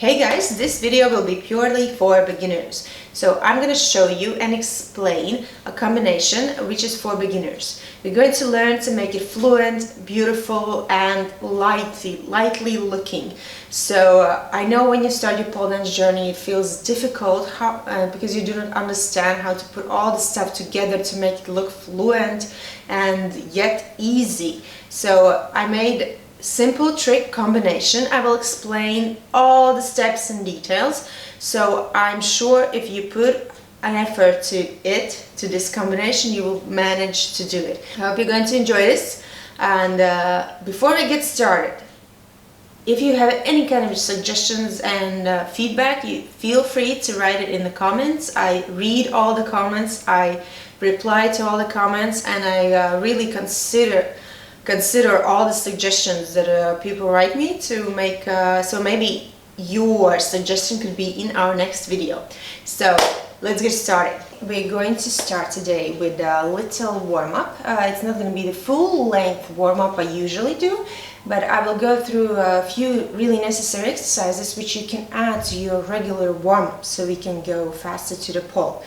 Hey guys, this video will be purely for beginners. So I'm going to show you and explain a combination which is for beginners. We're going to learn to make it fluent, beautiful and lightly looking. So I know when you start your pole dance journey it feels difficult because you do not understand how to put all the stuff together to make it look fluent and yet easy. So I made simple trick combination. I will explain all the steps and details, so I'm sure if you put an effort to this combination, you will manage to do it. I hope you're going to enjoy this. And before we get started, if you have any kind of suggestions and feedback, you feel free to write it in the comments. I read all the comments, I reply to all the comments, and I really consider all the suggestions that people write me to make, so maybe your suggestion could be in our next video. So let's get started. We're going to start today with a little warm-up. It's not going to be the full length warm-up I usually do, but I will go through a few really necessary exercises which you can add to your regular warm-up so we can go faster to the pole.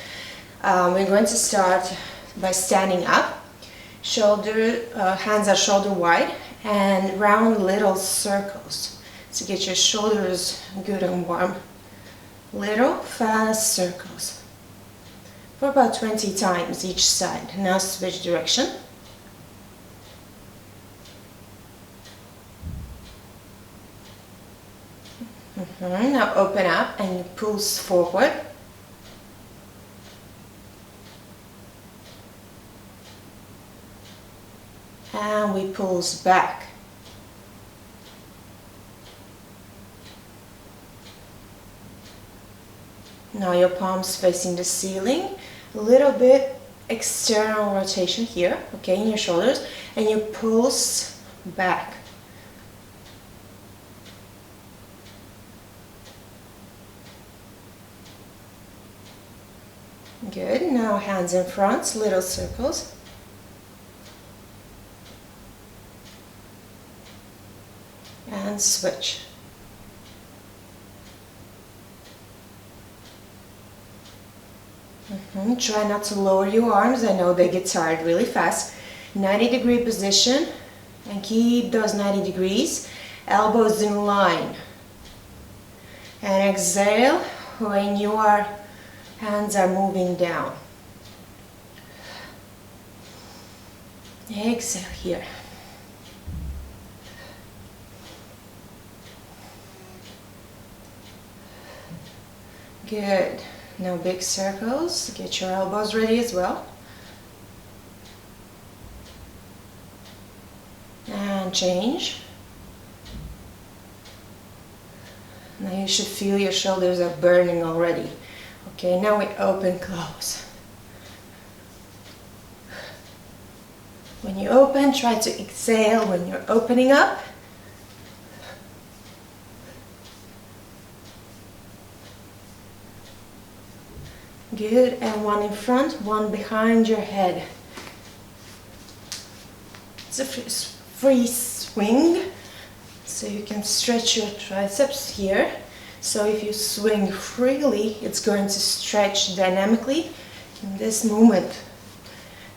We're going to start by standing up. Hands are shoulder wide and round little circles to get your shoulders good and warm. Little fast circles for about 20 times each side. Now switch direction. Now open up and pulse forward. And we pulse back. Now your palms facing the ceiling, a little bit external rotation here, okay, in your shoulders, and you pulse back. Good. Now hands in front, little circles. And switch. Try not to lower your arms. I know they get tired really fast. 90-degree position and keep those 90 degrees. Elbows in line. And exhale when your hands are moving down. Exhale here. Good. Now big circles. Get your elbows ready as well. And change. Now you should feel your shoulders are burning already. Okay, now we open, close. When you open, try to exhale when you're opening up. Good, and one in front, one behind your head. It's a free swing, so you can stretch your triceps here. So if you swing freely, it's going to stretch dynamically in this movement.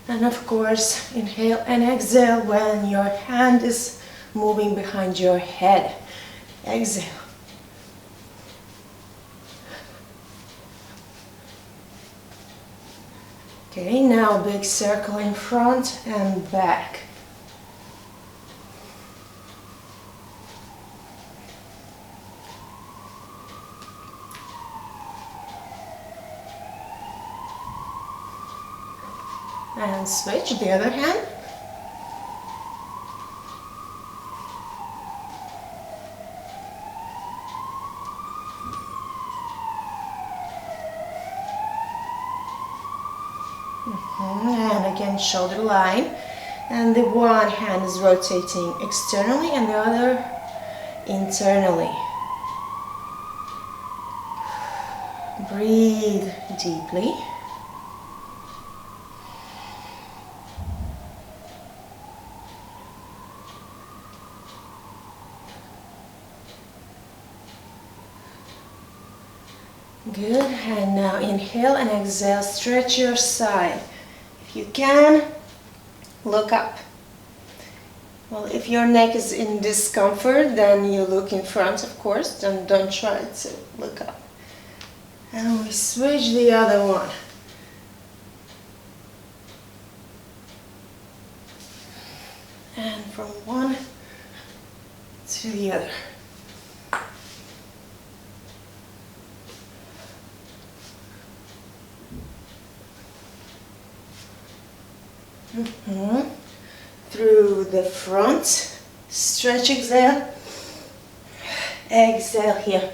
And of course, inhale and exhale when your hand is moving behind your head. Exhale. Okay, now big circle in front and back. And switch the other hand. And again, shoulder line, and the one hand is rotating externally and the other internally. Breathe deeply. Good, and now inhale and exhale, stretch your side. If you can, look up. Well, if your neck is in discomfort, then you look in front, of course, then don't try to look up. And we switch the other one. And from one to the other. Through the front, stretch, exhale, exhale here.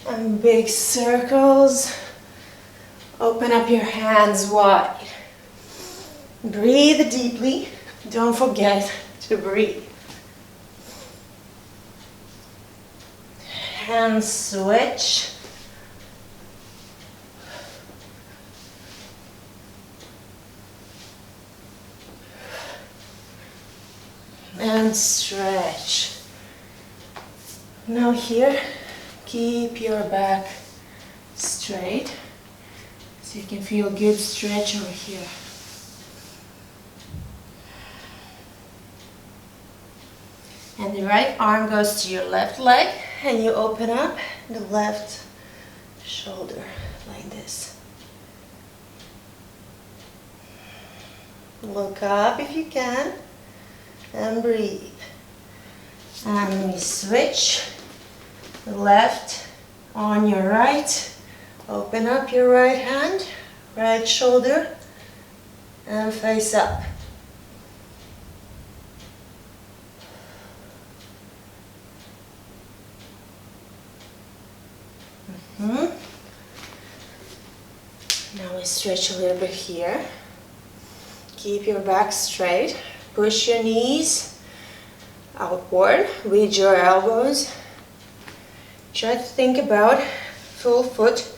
And big circles, open up your hands wide. Breathe deeply, don't forget to breathe. And switch. And stretch. Now here, keep your back straight so you can feel a good stretch over here. And the right arm goes to your left leg and you open up the left shoulder like this. Look up if you can and breathe. And we switch the left on your right. Open up your right hand, right shoulder, and face up. Now we stretch a little bit here. Keep your back straight. Push your knees outward with your elbows. Try to think about full foot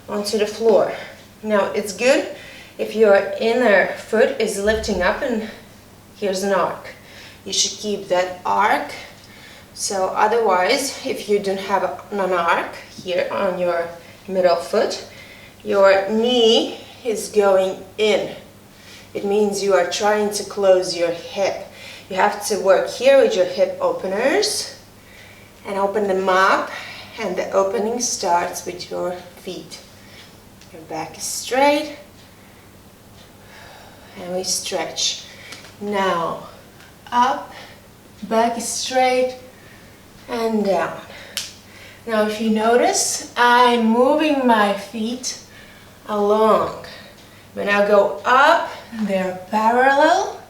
onto the floor. Now it's good if your inner foot is lifting up and here's an arc. You should keep that arc. So otherwise, if you don't have an arc here on your middle foot, your knee is going in. It means you are trying to close your hip. You have to work here with your hip openers and open them up, and the opening starts with your feet. Your back is straight and we stretch. Now up, back is straight, and down. Now if you notice, I'm moving my feet along. When I go up, they're parallel.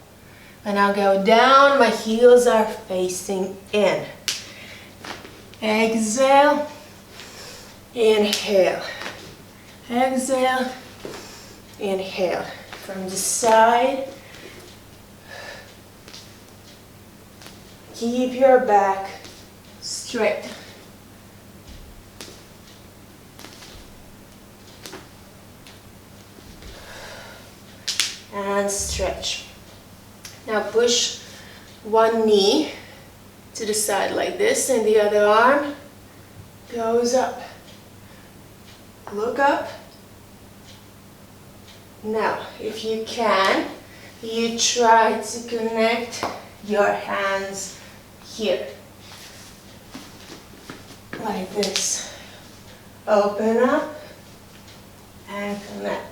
When I go down, my heels are facing in. Exhale, inhale. Exhale, inhale. From the side, keep your back straight. And stretch. Now push one knee to the side like this and the other arm goes up. Look up. Now, if you can, you try to connect your hands here. Like this. Open up and connect.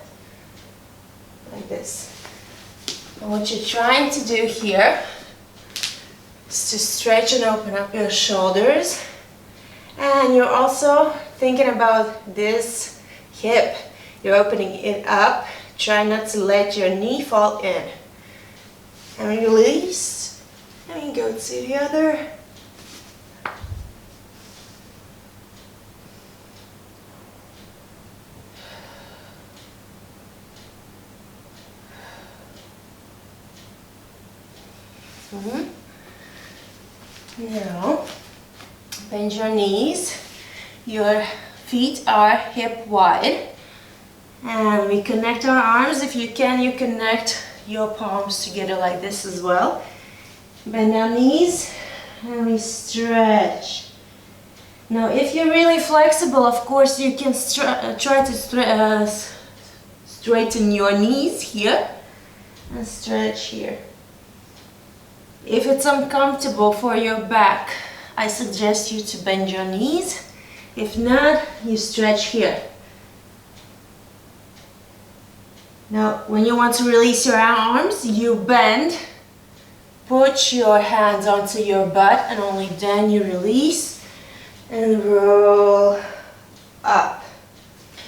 Like this. And what you're trying to do here is to stretch and open up your shoulders. And you're also thinking about this hip. You're opening it up. Try not to let your knee fall in. And release. And go to the other. Now, bend your knees. Your feet are hip wide. And we connect our arms. If you can, you connect your palms together like this as well. Bend our knees and we stretch. Now if you're really flexible, of course you can try to straighten your knees here and stretch here. If it's uncomfortable for your back, I suggest you to bend your knees. If not, you stretch here. Now, when you want to release your arms, you bend, put your hands onto your butt, and only then you release and roll up.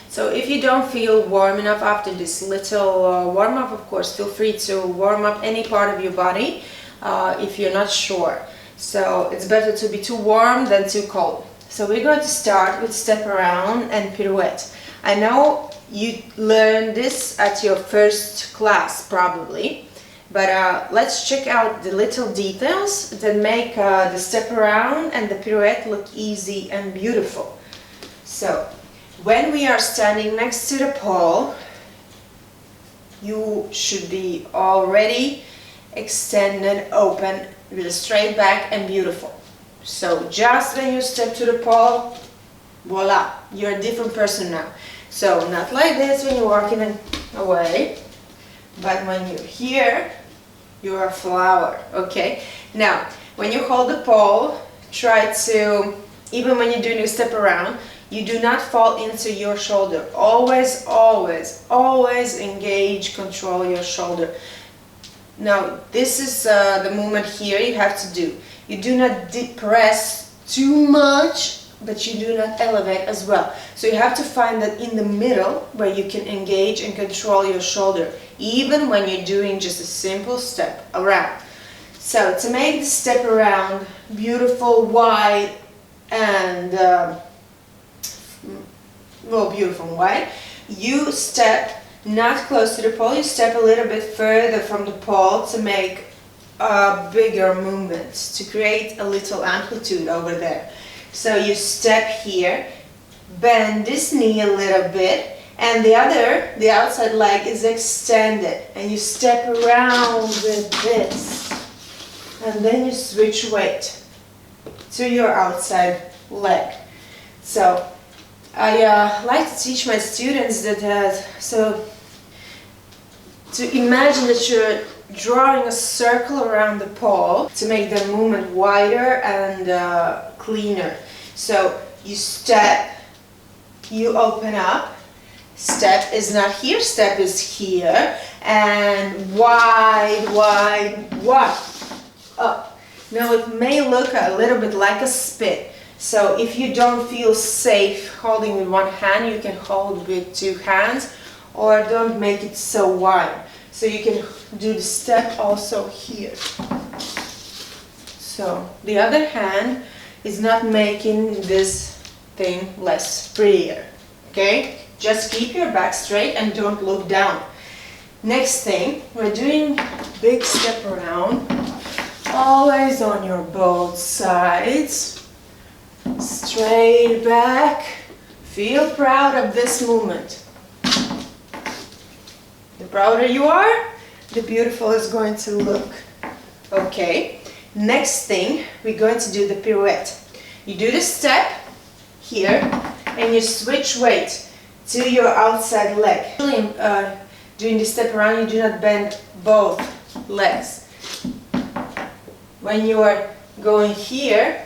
So if you don't feel warm enough after this little warm-up, of course, feel free to warm up any part of your body if you're not sure. So it's better to be too warm than too cold. So we're going to start with step around and pirouette. I know you learned this at your first class probably, but let's check out the little details that make the step around and the pirouette look easy and beautiful. So when we are standing next to the pole, you should be already extended, open, with a straight back and beautiful. So just when you step to the pole, voila, you're a different person now. So not like this when you're walking away, but when you're here, you're a flower, okay? Now, when you hold the pole, try to, even when you're doing a step around, you do not fall into your shoulder. Always, always, always engage, control your shoulder. Now, this is the movement here you have to do. You do not depress too much, but you do not elevate as well. So you have to find that in the middle where you can engage and control your shoulder, even when you're doing just a simple step around. So to make the step around beautiful, wide, and well, beautiful and wide, you step not close to the pole, you step a little bit further from the pole to make bigger movements, to create a little amplitude over there. So you step here, bend this knee a little bit, and the outside leg is extended, and you step around with this, and then you switch weight to your outside leg. So I like to teach my students that to imagine that you're drawing a circle around the pole to make the movement wider and cleaner. So you step, you open up, step is not here, step is here, and wide, wide, wide, up. Now it may look a little bit like a spin. So if you don't feel safe holding with one hand, you can hold with two hands, or don't make it so wide. So you can do the step also here. So the other hand is not making this thing less prettier, okay? Just keep your back straight and don't look down. Next thing, we're doing big step around, always on your both sides, straight back. Feel proud of this movement. The prouder you are, the beautiful it's going to look. Okay, next thing, we're going to do the pirouette. You do the step here, and you switch weight to your outside leg. Doing the step around, you do not bend both legs. When you are going here,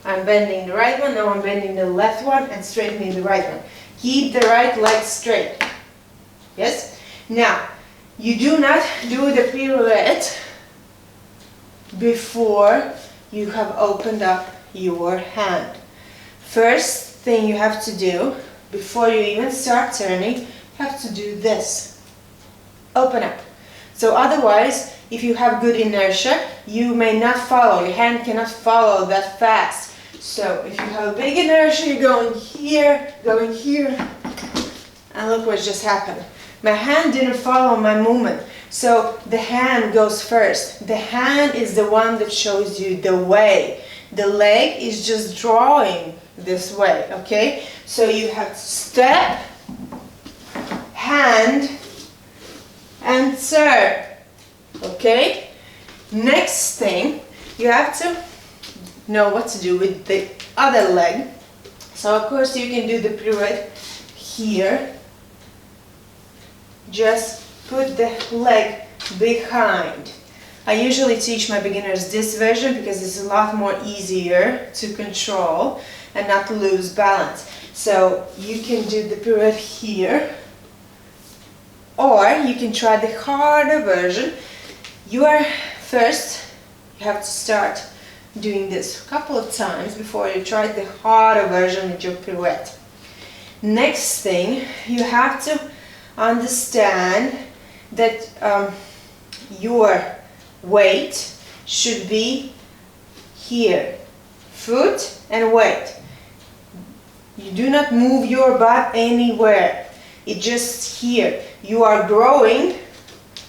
I'm bending the right one, now I'm bending the left one and straightening the right one. Keep the right leg straight. Yes? Now, you do not do the pirouette before you have opened up your hand. First thing you have to do, before you even start turning, you have to do this. Open up. So otherwise, if you have good inertia, you may not follow, your hand cannot follow that fast. So if you have a big inertia, you're going here, and look what just happened. My hand didn't follow my movement, so the hand goes first. The hand is the one that shows you the way. The leg is just drawing this way, okay? So you have to step, and turn. Okay? Next thing, you have to know what to do with the other leg. So of course you can do the pirouette here. Just put the leg behind. I usually teach my beginners this version because it's a lot more easier to control and not lose balance. So you can do the pirouette here, or you can try the harder version. You have to start doing this a couple of times before you try the harder version with your pirouette. Next thing, you have to understand that your weight should be here, foot and weight. You do not move your butt anywhere, it's just here. You are growing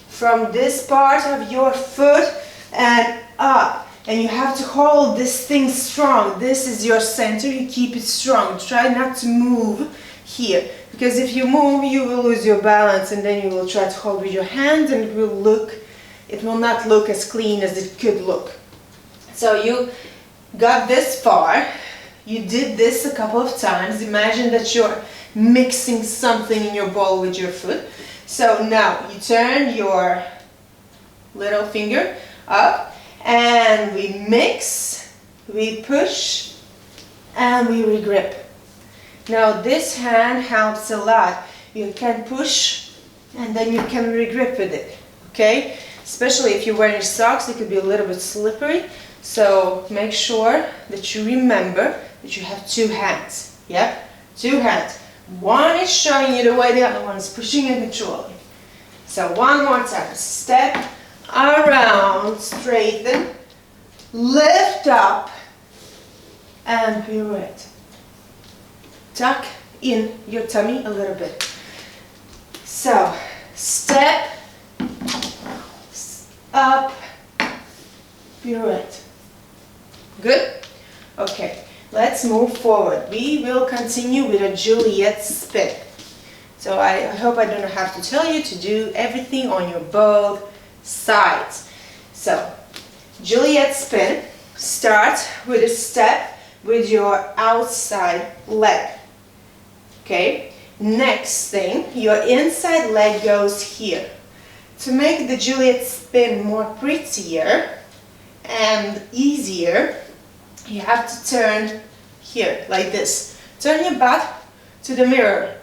from this part of your foot and up, and you have to hold this thing strong. This is your center, you keep it strong. Try not to move here, because if you move you will lose your balance, and then you will try to hold with your hands and it will not look as clean as it could look. So you got this far, you did this a couple of times. Imagine that you're mixing something in your bowl with your foot. So now you turn your little finger up and we mix, we push and we regrip. Now this hand helps a lot. You can push and then you can regrip with it, okay? Especially if you're wearing socks, it could be a little bit slippery. So make sure that you remember that you have two hands, yeah? Two hands. One is showing you the way, the other one is pushing and controlling. So one more time. Step around, straighten, lift up, and pirouette. Tuck in your tummy a little bit. So, step, up, pirouette. Good? Okay, let's move forward. We will continue with a Juliet spin. So I hope I don't have to tell you to do everything on your both sides. So, Juliet spin, start with a step with your outside leg. Okay, next thing, your inside leg goes here. To make the Juliet spin more prettier and easier, you have to turn here, like this. Turn your butt to the mirror.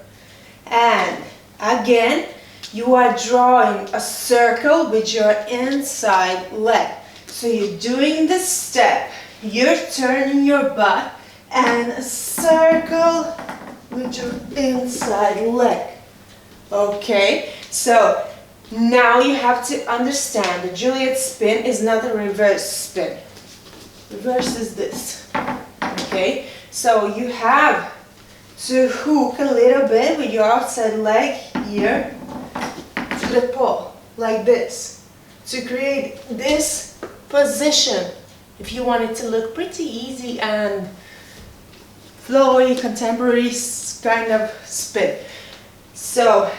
And again, you are drawing a circle with your inside leg. So you're doing the step, you're turning your butt, and a circle with your inside leg. Okay, so now you have to understand the Juliet spin is not a reverse spin. Reverse is this. Okay, so you have to hook a little bit with your outside leg here to the pole, like this, to create this position. If you want it to look pretty easy and flowy, contemporary kind of spin. So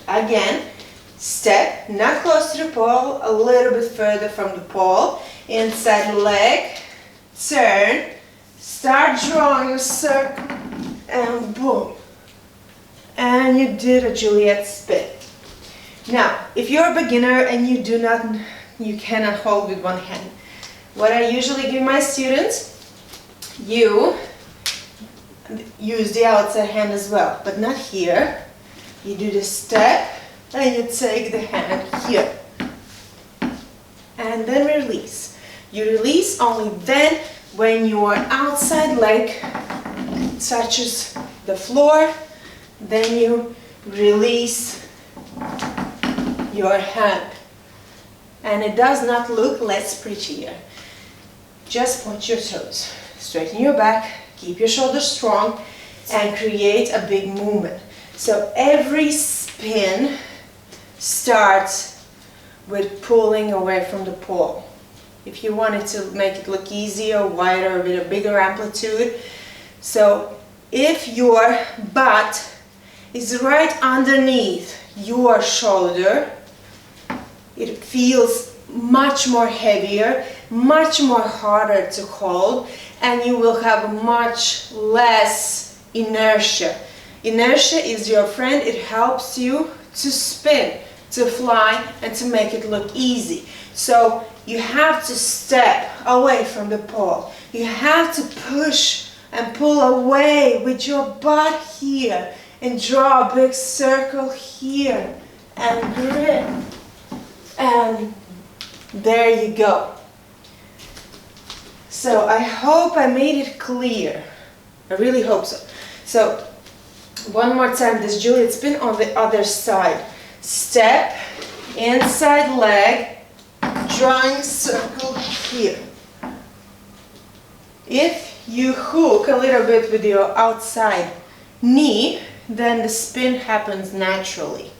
again, step, not close to the pole, a little bit further from the pole, inside leg, turn, start drawing a circle, and boom. And you did a Juliet spin. Now, if you're a beginner and you cannot hold with one hand, what I usually give my students, you use the outside hand as well, but not here. You do the step and you take the hand here. And then release. You release only then when your outside leg touches the floor, then you release your hand. And it does not look less prettier. Just point your toes, straighten your back, keep your shoulders strong, and create a big movement. So every spin starts with pulling away from the pole. If you wanted to make it look easier, wider, with a bigger amplitude. So if your butt is right underneath your shoulder. It feels much more heavier, much more harder to hold, and you will have much less inertia. Inertia is your friend. It helps you to spin, to fly, and to make it look easy. So you have to step away from the pole. You have to push and pull away with your butt here and draw a big circle here and grip. And there you go. So I hope I made it clear. I really hope so. So one more time, this Juliet spin on the other side. Step, inside leg, drawing circle here. If you hook a little bit with your outside knee, then the spin happens naturally.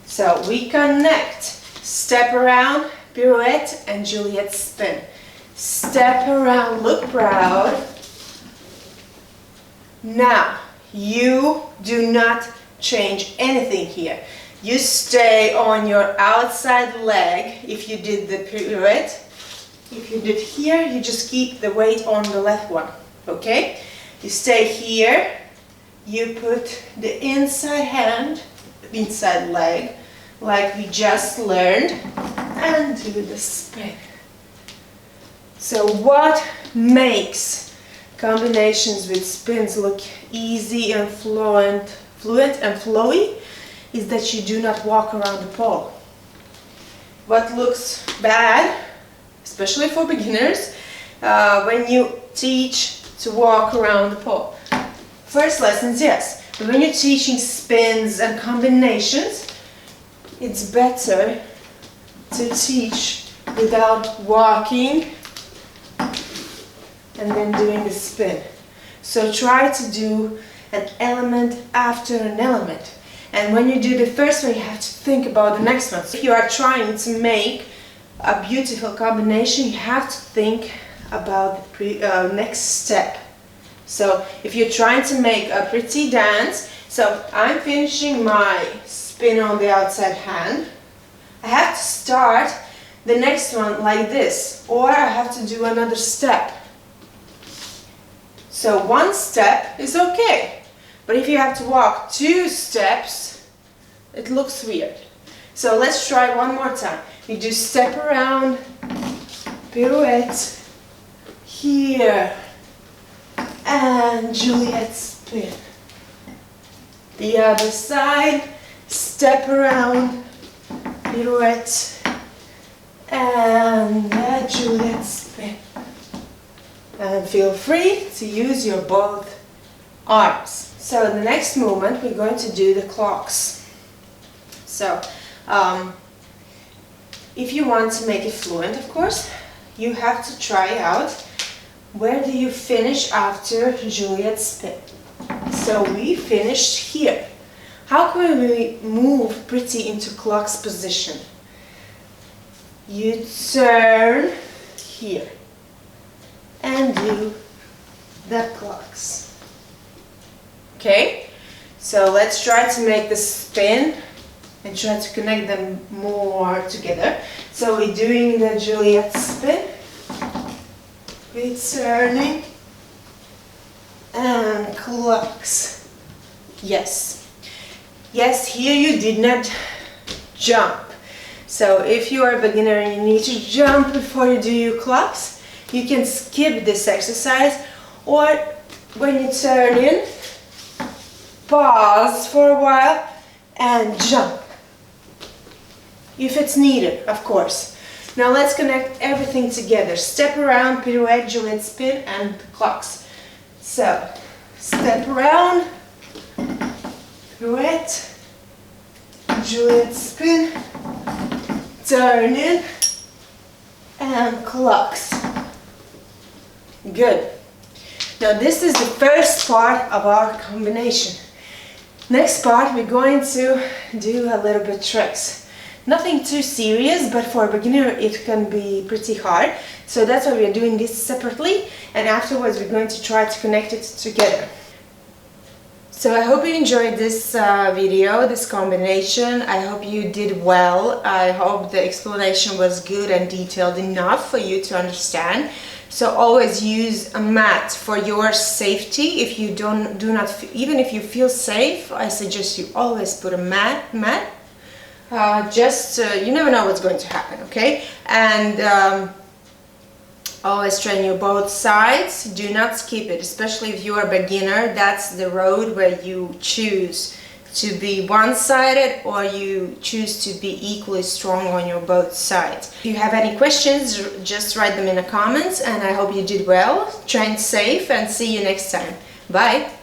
So we connect, step around, pirouette and Juliet spin. Step around, look proud. Now, you do not change anything here. You stay on your outside leg if you did the pirouette. If you did here, you just keep the weight on the left one, okay? You stay here, you put the inside hand, inside leg, like we just learned, and do the spin. So what makes combinations with spins look easy and fluent and flowy is that you do not walk around the pole. What looks bad, especially for beginners, when you teach to walk around the pole. First lessons, yes, but when you're teaching spins and combinations, it's better to teach without walking and then doing the spin. So try to do an element after an element. And when you do the first one, you have to think about the next one. So if you are trying to make a beautiful combination, you have to think about the next step. So if you're trying to make a pretty dance, so I'm finishing my spin on the outside hand, I have to start the next one like this, or I have to do another step. So one step is okay, but if you have to walk 2 steps, it looks weird. So let's try one more time. You do step around, pirouette, here, and Juliet spin. The other side, step around, pirouette, and Juliet spin. And feel free to use your both arms. So in the next movement, we're going to do the clocks. So, if you want to make it fluent, of course, you have to try out where do you finish after Juliet spin. So we finished here. How can we move pretty into clocks position? You turn here and do the clocks. Okay, so let's try to make the spin and try to connect them more together. So we're doing the Juliet spin, we're turning and clocks. Yes, yes, here you did not jump. So if you are a beginner and you need to jump before you do your clocks, you can skip this exercise, or when you turn in, pause for a while and jump, if it's needed, of course. Now let's connect everything together. Step around, pirouette, Juliet spin, and clocks. So, step around, pirouette, Juliet spin, turn in, and clocks. Good. Now this is the first part of our combination. Next part, we're going to do a little bit tricks. Nothing too serious, but for a beginner it can be pretty hard. So that's why we're doing this separately, and afterwards we're going to try to connect it together. So I hope you enjoyed this video, this combination. I hope you did well. I hope the explanation was good and detailed enough for you to understand. So always use a mat for your safety. If you even if you feel safe, I suggest you always put a mat. You never know what's going to happen, okay? And always train your both sides. Do not skip it, especially if you are a beginner. That's the road where you choose to be one-sided or you choose to be equally strong on your both sides. If you have any questions, just write them in the comments, and I hope you did well. Train safe and see you next time. Bye!